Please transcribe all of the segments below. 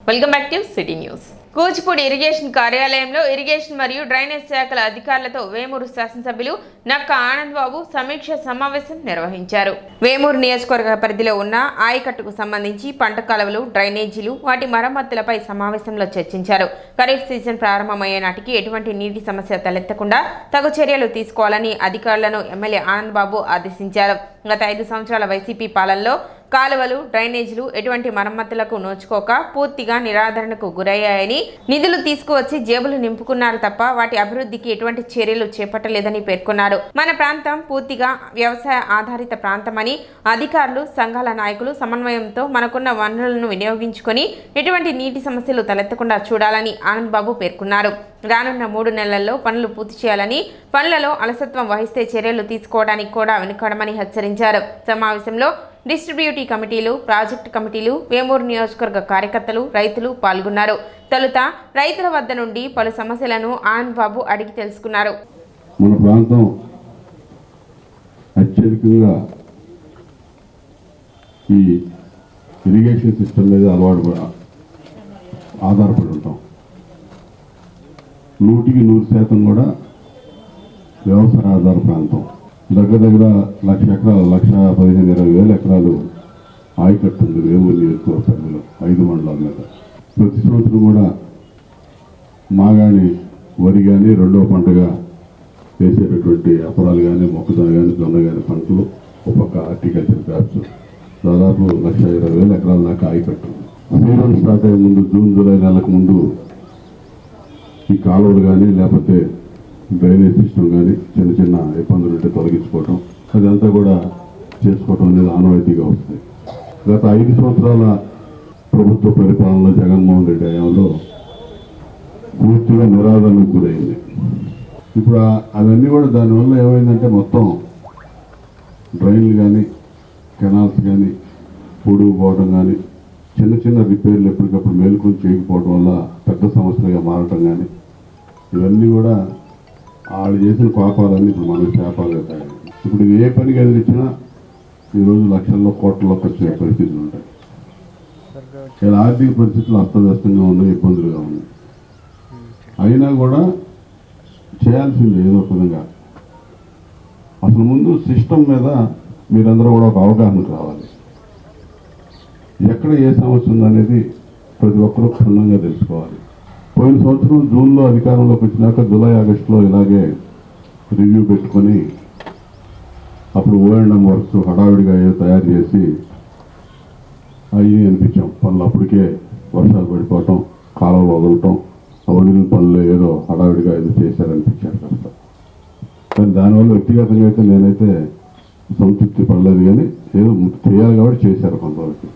Welcome back to city news. Kuchipudi irrigation కార్యాలయంలో irrigation మరియు drainage శాఖల అధికారులతో వేమూరు శాసనసభ్యులు నక్క ఆనంద్ బాబు సమీక్ష సమావేశం నిర్వహించారు. వేమూరు నియోజకవర్గ పరిధిలో ఉన్న ఆయకట్టుకు సంబంధించి పంట కాలువలు, డ్రైనేజీలు, వాటి మరమ్మతులపై సమావేశంలో చర్చించారు. ఖరీఫ్ సీజన్ ప్రారంభమయ్యే నాటికి ఎటువంటి నీటి సమస్య తలెత్తకుండా తగు చర్యలు తీసుకోవాలని అధికారులను ఎమ్మెల్యే ఆనంద్ బాబు ఆదేశించారు. గత 5 సంవత్సరాల వైసీపీ పాలనలో కాలువలు, డ్రైనేజీలు ఎటువంటి మరమ్మతులకు నోచుకోక పూర్తిగా నిరాదరణకు గురయ్యాయని, నిధులు తీసుకువచ్చి జేబులు నింపుకున్నారు తప్ప వాటి అభివృద్ధికి ఎటువంటి చర్యలు చేపట్టలేదని పేర్కొన్నారు. మన ప్రాంతం పూర్తిగా వ్యవసాయ ఆధారిత ప్రాంతమని, అధికారులు, సంఘాల నాయకులు సమన్వయంతో మనకున్న వనరులను వినియోగించుకొని ఎటువంటి నీటి సమస్యలు తలెత్తకుండా చూడాలని ఆనంద్ బాబు పేర్కొన్నారు. రానున్న 3 నెలల్లో పనులు పూర్తి చేయాలని, పనులలో అలసత్వం వహిస్తే చర్యలు తీసుకోవడానికి కూడా వెనుకాడమని హెచ్చరించారు. సమావేశంలో డిస్ట్రిబ్యూటివ్ కమిటీలు, ప్రాజెక్టు కమిటీలు, వేమూరు నియోజకవర్గ కార్యకర్తలు, రైతులు పాల్గొన్నారు. తొలుత రైతుల వద్ద నుండి పలు సమస్యలను ఆనంద్ బాబు అడిగి తెలుసుకున్నారు. మన ప్రాంతం అత్యధికంగా ఈ ఇరిగేషన్ సిస్టమ్ మీద ఆధారపడి ఉంటాం. 100% కూడా వ్యవసాయ ఆధార ప్రాంతం. దగ్గర 1,00,000 ఎకరాలు, 1,15,000-20,000 ఎకరాలు ఆయకట్టు ఉంది వేమూరు నియోజకవర్గ పరిధిలో 5 మండలాల మీద. ప్రతి సంవత్సరం కూడా మాగాని, వరి కానీ, రెండవ పంటగా వేసేటటువంటి అపరాలు కానీ, మొక్కజొన్న కానీ, జొన్న కానీ పంటలు, ఒక పక్క హార్టికల్చర్ క్రాప్స్ దాదాపు 1,20,000 ఎకరాల దాకా ఆయకట్టు. సీజన్ స్టార్ట్ అయ్యే ముందు జూన్, జూలై నెలకు ముందు ఈ కాలువలు కానీ, లేకపోతే డ్రైనేజ్ సిస్టమ్ కానీ చిన్న చిన్న ఇబ్బందులు ఉంటే తొలగించుకోవటం, అదంతా కూడా చేసుకోవటం అనేది ఆనవాయితీగా వస్తుంది. గత 5 సంవత్సరాల ప్రభుత్వ పరిపాలనలో జగన్మోహన్ రెడ్డి హయాంలో పూర్తిగా నిరాదరణకు గురైంది. ఇప్పుడు అవన్నీ కూడా దానివల్ల ఏమైందంటే మొత్తం డ్రైన్లు కానీ, కెనాల్స్ కానీ పొడుగుపోవడం కానీ, చిన్న చిన్న రిపేర్లు ఎప్పటికప్పుడు మేలుకొని చేయకపోవడం వల్ల పెద్ద సమస్యలుగా మారటం కానీ, ఇవన్నీ కూడా వాళ్ళు చేసిన పాపాలన్నీ ఇప్పుడు మనకు శాపాలుగా తయారు. ఇప్పుడు ఏ పని ఎదిరించినా ఈరోజు లక్షల్లో, కోట్లలో ఖర్చు అయ్యే పరిస్థితులు ఉంటాయి. ఇలా ఆర్థిక పరిస్థితులు అస్తవ్యస్తంగా ఉన్నాయి, ఇబ్బందులుగా ఉన్నాయి. అయినా కూడా చేయాల్సిందే ఏదో విధంగా. అసలు ముందు సిస్టమ్ మీద మీరందరూ కూడా ఒక అవగాహన కావాలి. ఎక్కడ ఏ సమస్య ఉందనేది ప్రతి ఒక్కరూ క్షుణ్ణంగా తెలుసుకోవాలి. పోయిన సంవత్సరం జూన్లో అధికారంలోకి వచ్చినాక జూలై, ఆగస్టులో ఇలాగే రివ్యూ పెట్టుకొని అప్పుడు O&M వర్క్స్ హడావిడిగా తయారు చేసి అవి అనిపించాం పనులు. అప్పటికే వర్షాలు పడిపోవటం, కాలువలు వదలటం, వదిలిన పనులు ఏదో హడావిడిగా ఏదో చేశారనిపించారు కాస్త. కానీ దానివల్ల వ్యక్తిగతంగా అయితే నేనైతే సంతృప్తి పడలేదు. కానీ ఏదో చేయాలి కాబట్టి చేశారు కొంతవరకు.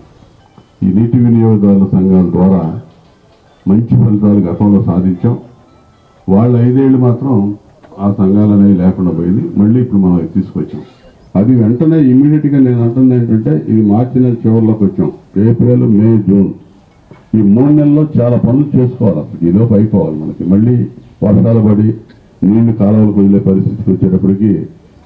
ఈ నీటి వినియోగదారుల సంఘాల ద్వారా మంచి ఫలితాలు గతంలో సాధించాం. వాళ్ళు 5 ఏళ్ళు మాత్రం ఆ సంఘాలు అనేవి లేకుండా పోయింది. మళ్ళీ ఇప్పుడు మనం తీసుకొచ్చాం. అది వెంటనే ఇమ్మీడియట్గా నేను అంటుంది ఏంటంటే, ఇది మార్చి నెల చివరిలోకి వచ్చాం. ఏప్రిల్, మే, జూన్ ఈ 3 నెలల్లో చాలా పనులు చేసుకోవాలి. అసలు ఈలోపు అయిపోవాలి. మనకి మళ్ళీ వర్షాలు పడి నీళ్లు కాలువలకు వదిలే పరిస్థితికి వచ్చేటప్పటికి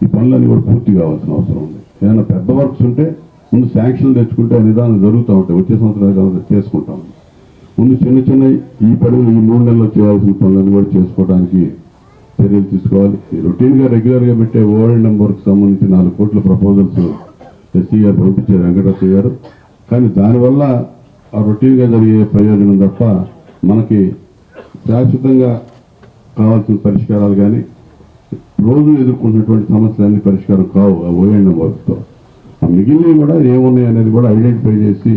ఈ పనులన్నీ కూడా పూర్తి కావాల్సిన అవసరం ఉంది. ఏదైనా పెద్ద వర్క్స్ ఉంటే ముందు శాంక్షన్లు తెచ్చుకుంటే నిదానం జరుగుతూ ఉంటాయి. వచ్చే సంవత్సరాలు చేసుకుంటాం. ముందు చిన్న చిన్న ఈ పనులు ఈ 3 నెలల్లో చేయాల్సిన పనులను కూడా చేసుకోవడానికి చర్యలు తీసుకోవాలి. రొటీన్గా రెగ్యులర్గా పెట్టే O&M వర్క్ సంబంధించి 4 కోట్ల ప్రపోజల్స్ ఎస్సీ గారు పంపించారు, వెంకటేశ్వర గారు. కానీ దానివల్ల ఆ రొటీన్గా జరిగే ప్రయోజనం తప్ప మనకి శాశ్వతంగా కావాల్సిన పరిష్కారాలు కానీ, రోజు ఎదుర్కొంటున్నటువంటి సమస్యలన్నీ పరిష్కారం కావు ఆ O&M వర్క్తో. ఆ మిగిలినవి కూడా ఏమున్నాయి అనేది కూడా ఐడెంటిఫై చేసి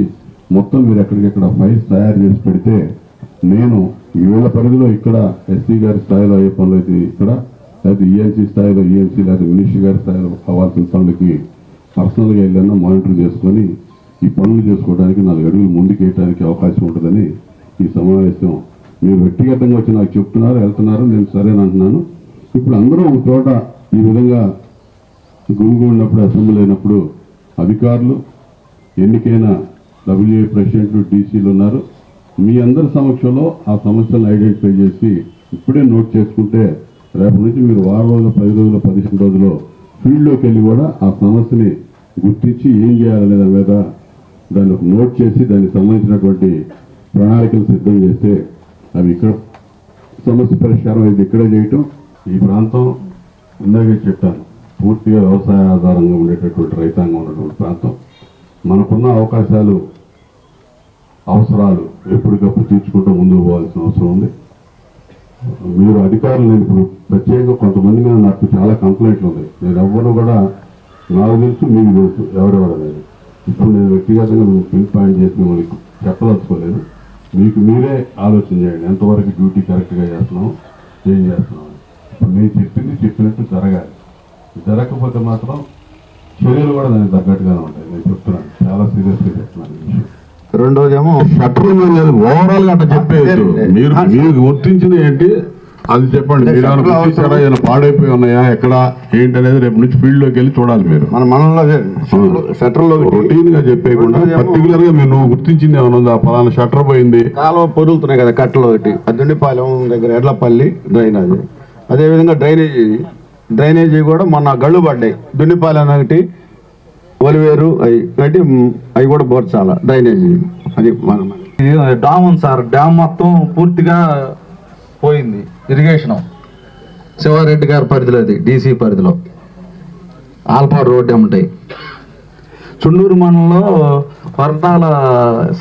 మొత్తం మీరు ఎక్కడికెక్కడ ఫైల్స్ తయారు చేసి పెడితే, నేను వీళ్ళ పరిధిలో ఇక్కడ ఎస్సీ గారి స్థాయిలో అయ్యే పనులు అయితే ఇక్కడ, లేకపోతే ఈఎన్సీ స్థాయిలో ఈఎన్సీ, లేకపోతే మినిస్టర్ గారి స్థాయిలో కావాల్సిన పనులకి పర్సనల్గా వెళ్ళినా మానిటర్ చేసుకొని ఈ పనులు చేసుకోవడానికి 4 అడుగులు ముందుకు వేయడానికి అవకాశం ఉంటుందని ఈ సమావేశం మీరు వ్యక్తిగతంగా వచ్చి నాకు చెప్తున్నారు, వెళ్తున్నారు, నేను సరేనంటున్నాను. ఇప్పుడు అందరూ ఒక చోట ఈ విధంగా గుమిగూడినప్పుడు, అసెంబ్లీ అయినప్పుడు అధికారులు, ఎన్నికైన WA ప్రెసిడెంట్లు, డీసీలు ఉన్నారు. మీ అందరి సమక్షంలో ఆ సమస్యలను ఐడెంటిఫై చేసి ఇప్పుడే నోట్ చేసుకుంటే రేపటి నుంచి మీరు 6 రోజులు, 10 రోజులు, 15 రోజులు ఫీల్డ్లోకి వెళ్ళి కూడా ఆ సమస్యని గుర్తించి ఏం చేయాలనే దాని మీద దాన్ని ఒక నోట్ చేసి దానికి సంబంధించినటువంటి ప్రణాళికలు సిద్ధం చేస్తే అవి ఇక్కడ సమస్య పరిష్కారం అయితే ఇక్కడే చేయటం. ఈ ప్రాంతం ఇందాకే చెప్పాను, పూర్తిగా వ్యవసాయ ఆధారంగా ఉండేటటువంటి రైతాంగం ఉన్నటువంటి ప్రాంతం. మనకున్న అవకాశాలు, అవసరాలు ఎప్పటికప్పుడు తీర్చుకుంటూ ముందుకు పోవాల్సిన అవసరం ఉంది. మీరు అధికారులు, నేను ఇప్పుడు ప్రత్యేకంగా కొంతమంది మీద నాకు చాలా కంప్లైంట్లు ఉన్నాయి. నేను ఎవ్వరు కూడా, నాకు తెలుసు, మీకు తెలుసు ఎవరెవరు అనేది. ఇప్పుడు నేను వ్యక్తిగతంగా మీకు పిన్ పాయింట్ చేసి మిమ్మల్ని చెప్పదలుచుకోలేదు. మీకు మీరే ఆలోచన చేయండి, ఎంతవరకు డ్యూటీ కరెక్ట్గా చేస్తున్నాం, ఏం చేస్తున్నాం. ఇప్పుడు నేను చెప్పినట్టు జరగాలి. జరగకపోతే మాత్రం చర్యలు కూడా దానికి తగ్గట్టుగానే ఉంటాయి. నేను చెప్తున్నాను, చాలా సీరియస్గా చెప్తున్నాను ఈ విషయం. రెండోదేమో షట్టర్ మీద ఓవరాల్ గా అట్లా చెప్పేది, మీరు గుర్తించిన ఏంటి అది చెప్పండి. మీరు ఏమైనా గుర్తించారా, ఏమైనా పాడైపోయి ఉన్నాయా, ఎక్కడ ఏంటి అనేది రేపు నుంచి ఫీల్డ్ లోకి వెళ్ళి చూడాలి. మీరు మన మనలో షట్టర్ లో రొటీన్ గా చెప్పేయకుండా పర్టికులర్ గా మీరు నువ్వు ఏమైనా ఉందా, పలానా షట్టర్ పోయింది, కాలువ పొదులుతున్నాయి కదా కట్టలు, ఒకటి అద్దుండిపాలెం దగ్గర ఎడ్లపల్లి డ్రైనేజ్, అదేవిధంగా డ్రైనేజీ కూడా మొన్న గళ్ళు పడ్డాయి. దుండిపాలెం ఒకటి, ఒలివేరు అవి కూడా బోర్చాల డ్రైనేజీ. అది డామ్ ఉంది సార్, డ్యామ్ మొత్తం పూర్తిగా పోయింది. ఇరిగేషన్ శివారెడ్డి గారి పరిధిలో, అది డీసీ పరిధిలో ఆల్పాడు రోడ్డు ఉంటాయి. చుండూరు మండలంలో వర్ణాల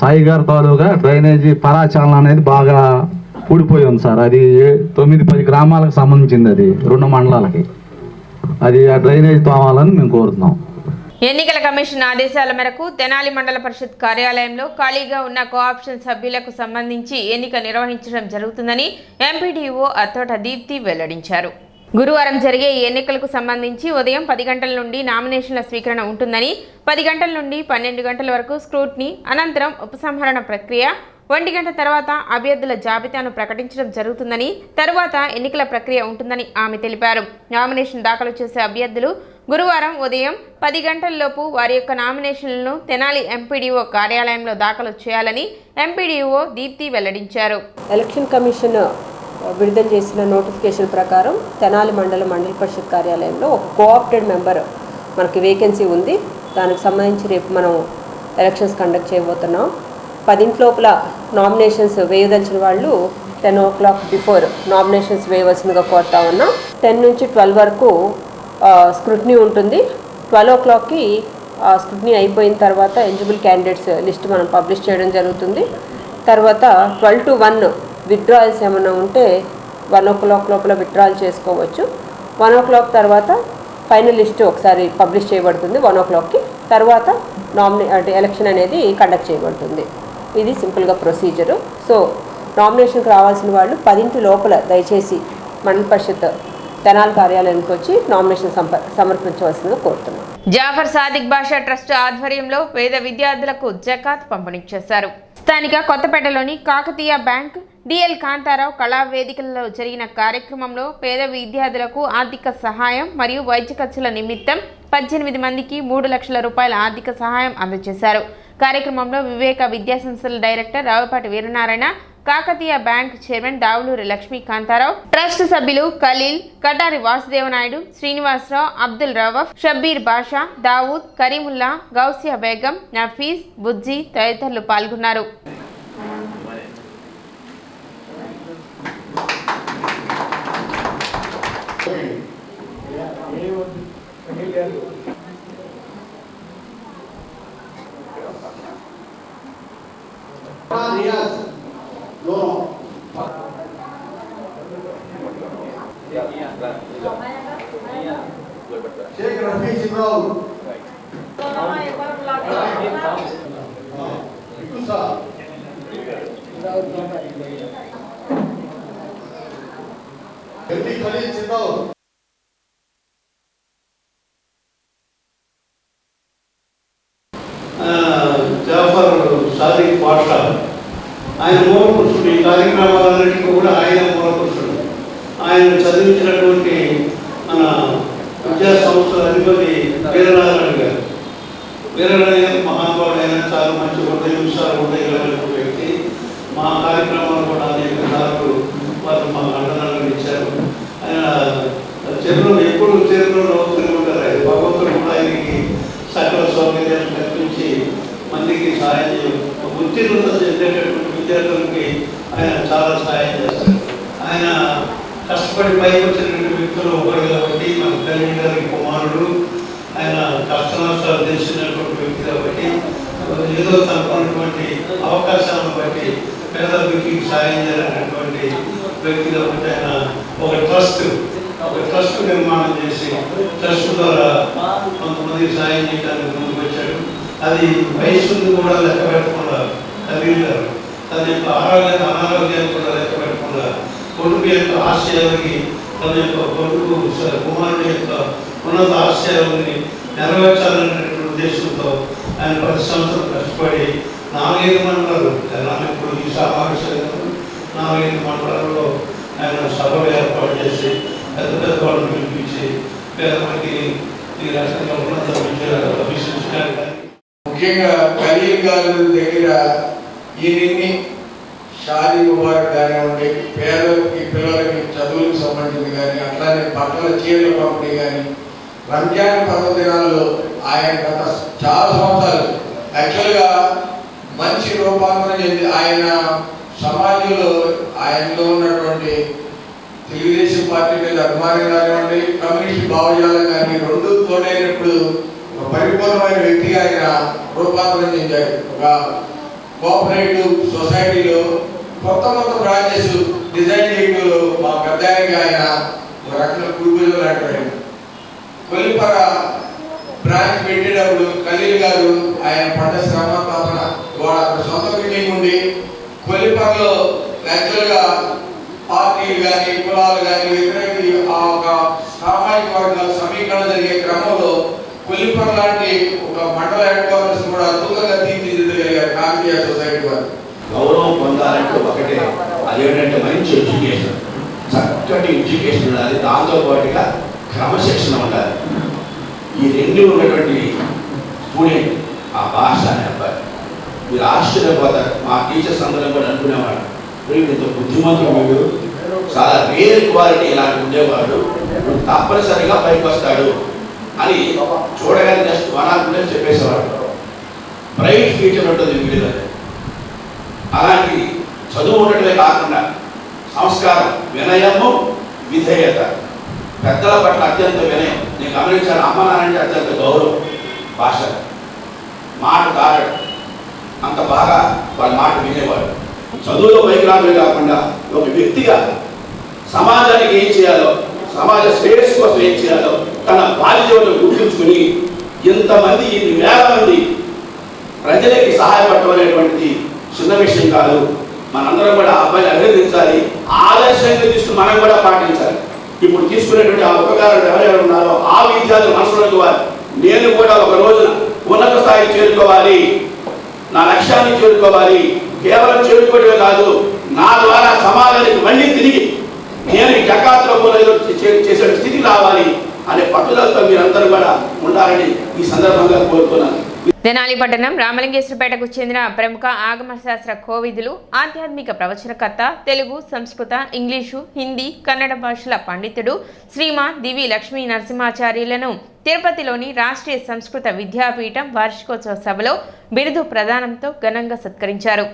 సాయి గారి తాలూగా డ్రైనేజీ పరాచాలన అనేది బాగా ఊడిపోయి ఉంది సార్. అది 9-10 గ్రామాలకు సంబంధించింది, అది 2 మండలాలకి. అది ఆ డ్రైనేజ్ తోమాలని మేము కోరుతున్నాం. ఎన్నికల కమిషన్ ఆదేశాల మేరకు తెనాలి మండల పరిషత్ కార్యాలయంలో ఖాళీగా ఉన్న కోఆప్షన్ సభ్యులకు సంబంధించి ఎన్నిక నిర్వహించడం జరుగుతుందని ఎంపీడీఓ అత్తోట దీప్తి వెల్లడించారు. గురువారం జరిగే ఈ ఎన్నికలకు సంబంధించి ఉదయం 10 గంటల నుండి నామినేషన్ల స్వీకరణ ఉంటుందని, 10 గంటల నుండి 12 గంటల వరకు స్క్రూట్నీ, అనంతరం ఉపసంహరణ ప్రక్రియ, 1 గంట తర్వాత అభ్యర్థుల జాబితాను ప్రకటించడం జరుగుతుందని, తరువాత ఎన్నికల ప్రక్రియ ఉంటుందని ఆమె తెలిపారు. నామినేషన్ దాఖలు చేసే అభ్యర్థులు గురువారం ఉదయం 10 గంటలలోపు వారి యొక్క నామినేషన్లను తెనాలి ఎంపీడీఓ కార్యాలయంలో దాఖలు చేయాలని ఎంపీడీఓ దీప్తి వెల్లడించారు. ఎలక్షన్ కమిషన్ విడుదల చేసిన నోటిఫికేషన్ ప్రకారం తెనాలి మండల పరిషత్ కార్యాలయంలో ఒక కోఆప్టెడ్ మెంబర్ మనకి వేకెన్సీ ఉంది. దానికి సంబంధించి రేపు మనం ఎలక్షన్స్ కండక్ట్ చేయబోతున్నాం. 10 లోపల నామినేషన్స్ వేయదలిచిన వాళ్ళు 10 o'clock బిఫోర్ నామినేషన్స్ వేయవలసిందిగా కోరుతా ఉన్నాం. 10 నుంచి 12 వరకు స్క్రూట్నీ ఉంటుంది. 12 o'clockకి స్క్రూట్నీ అయిపోయిన తర్వాత ఎలిజిబుల్ క్యాండిడేట్స్ లిస్ట్ మనం పబ్లిష్ చేయడం జరుగుతుంది. తర్వాత 12 to 1 విత్డ్రాయల్స్ ఏమైనా ఉంటే 1 o'clock లోపల విత్డ్రాయల్ చేసుకోవచ్చు. 1 o'clock తర్వాత ఫైనల్ లిస్ట్ ఒకసారి పబ్లిష్ చేయబడుతుంది 1 o'clockకి. తర్వాత ఎలక్షన్ అనేది కండక్ట్ చేయబడుతుంది. ఇది సింపుల్గా ప్రొసీజరు. సో నామినేషన్కి రావాల్సిన వాళ్ళు 10 లోపల దయచేసి మండల పరిషత్ తెనాలి కార్యాలయానికి వచ్చి నామినేషన్ సమర్పించవలసిందిగా కోరుతున్నాం. జాఫర్ సాదిక్ బాషా ట్రస్ట్ ఆధ్వర్యంలో పేద విద్యార్థులకు జకాత్ పంపిణీ చేశారు. స్థానిక కొత్తపేటలోని కాకతీయ బ్యాంక్, డిఎల్ కాంతారావు కళా వేదికలలో జరిగిన కార్యక్రమంలో పేద విద్యార్థులకు ఆర్థిక సహాయం మరియు వైద్య ఖర్చుల నిమిత్తం 18 మందికి 3 లక్షల రూపాయల ఆర్థిక సహాయం అందజేశారు. కార్యక్రమంలో వివేక విద్యా సంస్థల director Ravupati Veeranarayana, Kakatiya bank chairman Davuluri Lakshmikantarao, trust సభ్యులు ఖలీల్, కటారి వాసుదేవనాయుడు, శ్రీనివాసరావు, అబ్దుల్ రవఫ్, షబ్బీర్ బాషా, దావూద్, కరీముల్లా, గౌసియా బేగం, నఫీజ్, బుజ్జి తదితరులు పాల్గొన్నారు. జాఫర్ సాదిక్ బాషా ఆయన మూలపురుషుడు. ఈ కార్యక్రమాలన్నింటికీ కూడా ఆయన మూలపురుషుడు. ఆయన చదివించినటువంటి మన విద్యా సంస్థల అధిపతి వీరనారాయణ గారు. వీరనారాయణ గారు మహానుభావుడైన, చాలా మంచి విషయాలు ఉండగలిగిన వ్యక్తి. మా కార్యక్రమాలు కూడా అనేక సార్లు వారు మాకు అండదండలు ఇచ్చారు. ఆయన చరిత్రలో ఎప్పుడు చరిత్రలో అవుతూనే ఉంటారు. ఆయన భగవంతుడు కూడా ఆయనకి సకల సౌకర్యాలు కల్పించి మందికి సహాయం ఉత్తీర్ణత చెందేటటువంటి విద్యార్థులకి ఆయన చాలా సహాయం చేస్తారు. ఆయన కష్టపడి పైకి వచ్చినటువంటి వ్యక్తులు ఒకరు కాబట్టి మన తల్లి గారి కుమారుడు, ఆయన కష్ట నష్టాలు తెలిసినటువంటి వ్యక్తి కాబట్టి ఏదో తనకున్నటువంటి అవకాశాలను బట్టి పేదలకి సాయం చేయాలనేటువంటి వ్యక్తి కాబట్టి ఆయన ఒక ట్రస్ట్ నిర్మాణం చేసి ట్రస్ట్ ద్వారా కొంతమందికి సాయం చేయడానికి ముందుకు వచ్చాడు. అది వయస్సును కూడా లెక్క పెట్టకుండా తల్లిగారు తన యొక్క అనారోగ్యాన్ని కూడా లెక్క పెట్టకుండా కొడుకు యొక్క ఆశయాలకి తన యొక్క కొడుకు కుమారుడు యొక్క ఉన్నత ఆశయాలని నెరవేర్చాలనేటువంటి ఉద్దేశంతో ఆయన 10 సంవత్సరాలు కష్టపడి 4-5 మండలాలు ఇప్పుడు ఈ సమావేశాలు 4-5 మండలాల్లో ఆయన సభలు ఏర్పాటు చేసి పెద్ద వాళ్ళని పిలిపించి పేదలకి ఈ రకంగా ఉన్నత విద్య అభ్యసించడానికి కానీ ముఖ్యంగా ఖలీల్ గారి దగ్గర ఈయన్ని షాదీ ముబారక్ కానివ్వండి, పేదలకి పిల్లలకి చదువులకు సంబంధించి కానీ, అట్లానే బట్టల చీరల పంపిణీ కానీ, రంజాన్ పర్వదినాల్లో ఆయన గత చాలా సంవత్సరాలు యాక్చువల్గా మంచి రూపాంతరం చెంది ఆయన సమాజంలో ఆయనలో ఉన్నటువంటి తెలుగుదేశం పార్టీ మీద అభిమానం కానివ్వండి, కమ్యూనిస్ట్ భావజాలం కానీ రెండు తోడైనప్పుడు ఒక పరిపూర్ణమైన వ్యక్తిగా ఆయన రూపాంతరం చెందాడు. ఒక కోఆపరేటివ్ సొసైటీలో కొత్త బ్రాంచెస్ డిజైన్ చేయడంలో మా పెద్దానికి ఆయన ఒక రకంగా కుటుంబం లాంటి కొల్లిపర బ్రాంచ్ పెట్టేటప్పుడు ఖలీల్ గారు ఆయన పడ్డ శ్రమ తపన అక్కడ సొంత మీటింగ్ ఉండి కొల్లిపరలో యాక్చువల్గా పార్టీలు కానీ కులాలు కానీ వ్యతిరేక ఆ ఒక సామాజిక వర్గాల సమీకరణ జరిగే క్రమంలో కొల్లిపర లాంటి ఒక మండల హెడ్ క్వార్టర్స్ కూడా అద్భుతంగా తీర్చిదిద్దగలిగారు కాకతీయ సొసైటీ వారు. గౌరవం పొందాలంటే ఒకటే, అదేంటంటే మంచి ఎడ్యుకేషన్, చక్కటి ఎడ్యుకేషన్ ఉండాలి, దాంతోపాటుగా క్రమశిక్షణ ఉండాలి. ఈ రెండు ఉన్నటువంటి స్టూడెంట్ ఆ భాష నేర్పాలి. మీరు ఆశ్చర్యపోతారు. మా టీచర్స్ అందరం కూడా అనుకునేవాడు, ఇంత బుద్ధిమంతుడు వీడు, చాలా రేర్ క్వాలిటీ ఇలాంటి ఉండేవాడు, తప్పనిసరిగా పైకి వస్తాడు అని చూడగానే జస్ట్ 1 or 2 days చెప్పేసేవాడు. ప్రైవేట్ ఫ్యూచర్ ఉంటుంది వీడిలో. అలాంటి చదువు ఉండటమే కాకుండా సంస్కారం, వినయము, విధేయత, పెద్దల పట్ల అత్యంత వినయం. నేను గమనించాను, అమ్మ నాన్నంటే అత్యంత గౌరవం, భాష, మాట దారడు, అంత బాగా వాళ్ళ మాట వినేవాడు. చదువులో పైకి రావడమే కాకుండా ఒక వ్యక్తిగా సమాజానికి ఏం చేయాలో, సమాజ శ్రేయస్సు కోసం ఏం చేయాలో తన బాధ్యతను గుర్తుంచుకుని ఇంతమంది 1,000 మంది ప్రజలకి సహాయపడటం అనేటువంటిది చిన్న విషయం కాదు. మనందరం కూడా ఆ అబ్బాయిని అభినందించాలి, ఆదర్శంగా తీసుకుని మనం కూడా పాటించాలి. ఇప్పుడు తీసుకునేటువంటి ఆ ఉపకారం ఎవరెవరు ఉన్నారో ఆ విద్యార్థులు మనసులోకి వారు, నేను కూడా ఒక రోజున ఉన్నత స్థాయికి చేరుకోవాలి, నా లక్ష్యాన్ని చేరుకోవాలి, కేవలం చేరుకోవడమే కాదు, నా ద్వారా సమాజానికి మళ్ళీ తిరిగి నేను జకాత్లో చేసే స్థితికి రావాలి అనే పట్టుదలతో మీరందరూ కూడా ఉండాలని ఈ సందర్భంగా కోరుతున్నాను. తెనాలి పట్టణం రామలింగేశ్వరపేటకు చెందిన ప్రముఖ ఆగమశాస్త్ర కోవిదులు, ఆధ్యాత్మిక ప్రవచనకర్త, తెలుగు, సంస్కృత, ఇంగ్లీషు, హిందీ, కన్నడ భాషల పండితుడు శ్రీమాన్ దివి లక్ష్మీ నరసింహాచార్యులను తిరుపతిలోని రాష్ట్రీయ సంస్కృత విద్యాపీఠం వార్షికోత్సవ సభలో బిరుదు ప్రదానంతో ఘనంగా సత్కరించారు.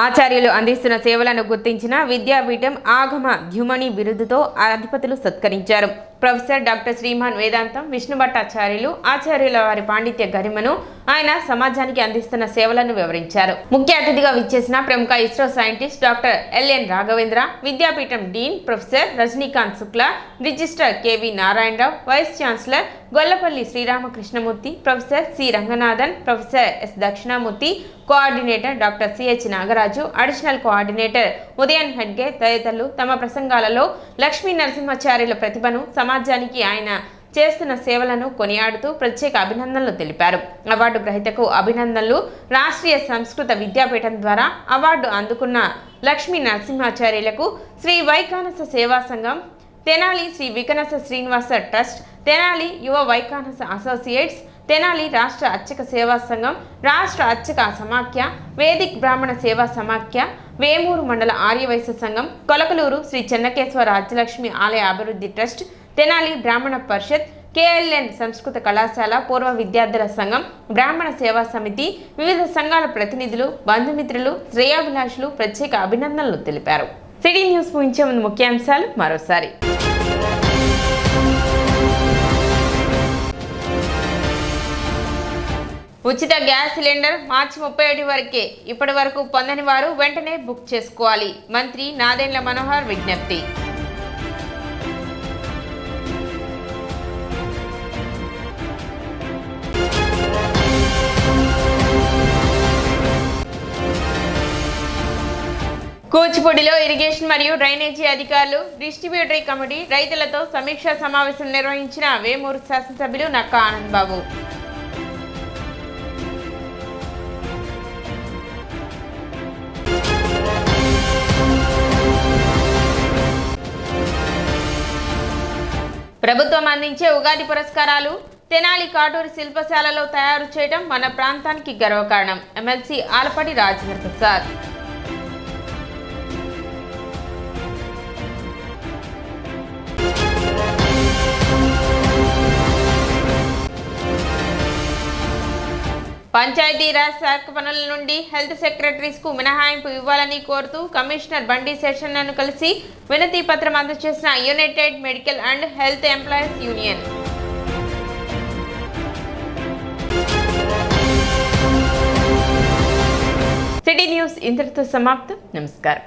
ఆచార్యులు అందిస్తున్న సేవలను గుర్తించిన విద్యాపీఠం ఆగమ ద్యుమణి బిరుదుతో అధిపతులు సత్కరించారు. ప్రొఫెసర్ డాక్టర్ శ్రీమాన్ వేదాంతం విష్ణుభట్టాచార్యులు ఆచార్యుల వారి పాండిత్య గరిమను, ఆయన సమాజానికి అందిస్తున్న సేవలను వివరించారు. ముఖ్య అతిథిగా విచ్చేసిన ప్రముఖ ISRO scientist doctor LN Raghavendra, Vidyapeetham dean professor Rajinikanth Shukla, registrar KV Narayanarao, vice chancellor Gollapalli Sriramakrishnamurthy, professor C Ranganathan, professor S Dakshinamurthy, coordinator doctor CH Nagaraju, additional coordinator Udayan హెడ్గే తదితరులు తమ ప్రసంగాలలో లక్ష్మీ నరసింహాచార్యుల ప్రతిభను, సమాజానికి ఆయన చేస్తున్న సేవలను కొనియాడుతూ ప్రత్యేక అభినందనలు తెలిపారు. అవార్డు గ్రహీతకు అభినందనలు. రాష్ట్రీయ సంస్కృత విద్యాపీఠం ద్వారా అవార్డు అందుకున్న లక్ష్మీ నరసింహాచార్యులకు శ్రీ వైకానస సేవా సంఘం, తెనాలి శ్రీ వికనస శ్రీనివాస ట్రస్ట్, తెనాలి యువ వైకానస అసోసియేట్స్, తెనాలి రాష్ట్ర అర్చక సేవా సంఘం, రాష్ట్ర అర్చక సమాఖ్య, వేదిక్ బ్రాహ్మణ సేవా సమాఖ్య, వేమూరు మండల ఆర్యవైశ్య సంఘం, కొలకలూరు శ్రీ చెన్నకేశ్వర రాజ్యలక్ష్మి ఆలయ అభివృద్ధి ట్రస్ట్, తెనాలి బ్రాహ్మణ పరిషత్, KLN సంస్కృత కళాశాల పూర్వ విద్యార్థుల సంఘం, బ్రాహ్మణ సేవా సమితి, వివిధ సంఘాల ప్రతినిధులు, బంధుమిత్రులు, శ్రేయాభిలాషులు ప్రత్యేక అభినందనలు తెలిపారు. సిటీ న్యూస్ ముగించే ముందు ముఖ్యాంశాలు మరోసారి. ఉచిత గ్యాస్ సిలిండర్ మార్చి 31 వరకే. ఇప్పటి వరకు పొందని వారు వెంటనే బుక్ చేసుకోవాలి. మంత్రి నాదెండ్ల మనోహర్ విజ్ఞప్తి. కూచిపూడిలో ఇరిగేషన్ మరియు డ్రైనేజీ అధికారులు, డిస్ట్రిబ్యూటరీ కమిటీ రైతులతో సమీక్షా సమావేశం నిర్వహించిన వేమూరు శాసనసభ్యులు నక్కా ఆనంద్ బాబు. ప్రభుత్వం అందించే ఉగాది పురస్కారాలు తెనాలి కాటూరి శిల్పశాలలో తయారు చేయడం మన ప్రాంతానికి గర్వకారణం. ఎమ్మెల్సీ ఆలపాటి రాజేంద్ర ప్రసాద్. పంచాయతీరాజ్ శాఖ పనుల నుండి హెల్త్ సెక్రటరీస్ కు మినహాయింపు ఇవ్వాలని కోరుతూ కమిషనర్ బండి శేషన్నను కలిసి వినతి పత్రం అందజేసిన United medical and health employees union. City news ఇంతటితో సమాప్తం. నమస్కారం.